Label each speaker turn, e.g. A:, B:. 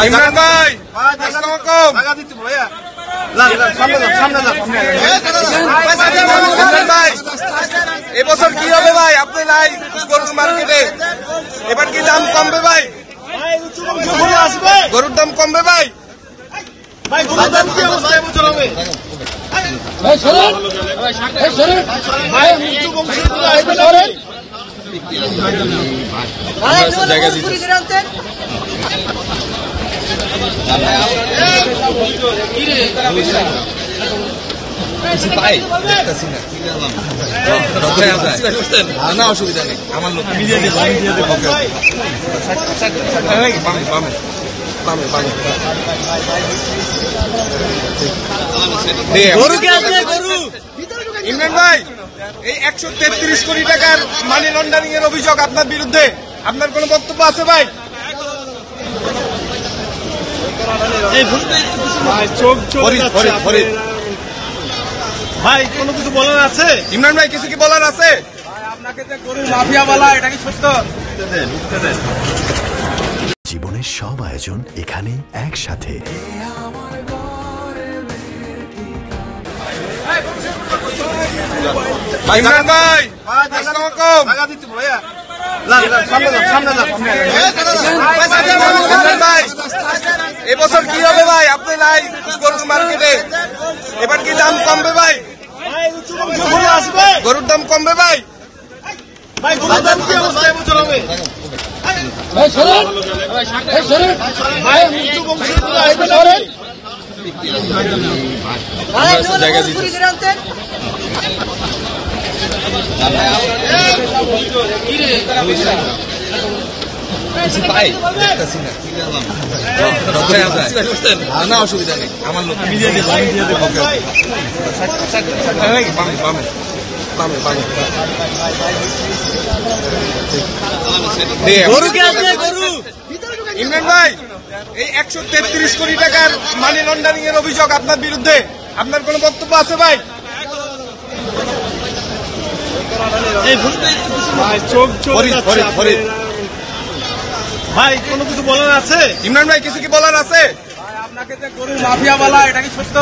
A: ইমরান ভাই আসসালামু আলাইকুম। ইমরান ভাই এবছর কি হবে ভাই? আপনি নাই গরুর মার্কেটে, এবার কি দাম কমবে ভাই? গরুর দাম কমবে ভাই? না অসুবিধা নেই, আমার লোক ইমরান ভাই এই 133 কোটি টাকার মানি লন্ডারিং এর অভিযোগ আপনার বিরুদ্ধে, আপনার কোন বক্তব্য আছে ভাই?
B: ভাই কোনো কিছু বলার আছে?
A: ইমরান ভাই কিছু কি বলার আছে?
B: আপনাকে যে গরুর মাফিয়া বলা, এটা কি সত্য?
C: জীবনের সব আয়োজন এখানে একসাথে।
A: ইমরান ভাই আসসালামু আলাইকুম। ইমরান ভাই এবছর কি হবে ভাই? আপনি নাই গরুর মার্কেটে, এবার কি দাম কমবে ভাই? গরুর দাম কমবে ভাই? না অসুবিধা নেই, আমার লোক ইমরান ভাই এই 133 কোটি টাকার মানি লন্ডারিং এর অভিযোগ আপনার বিরুদ্ধে, আপনার কোন বক্তব্য আছে ভাই?
B: ভাই কোনো কিছু বলার আছে?
A: ইমরান ভাই কিছু কি বলার আছে?
B: আপনাকে যে গরুর মাফিয়া বলা, এটা কি সত্য?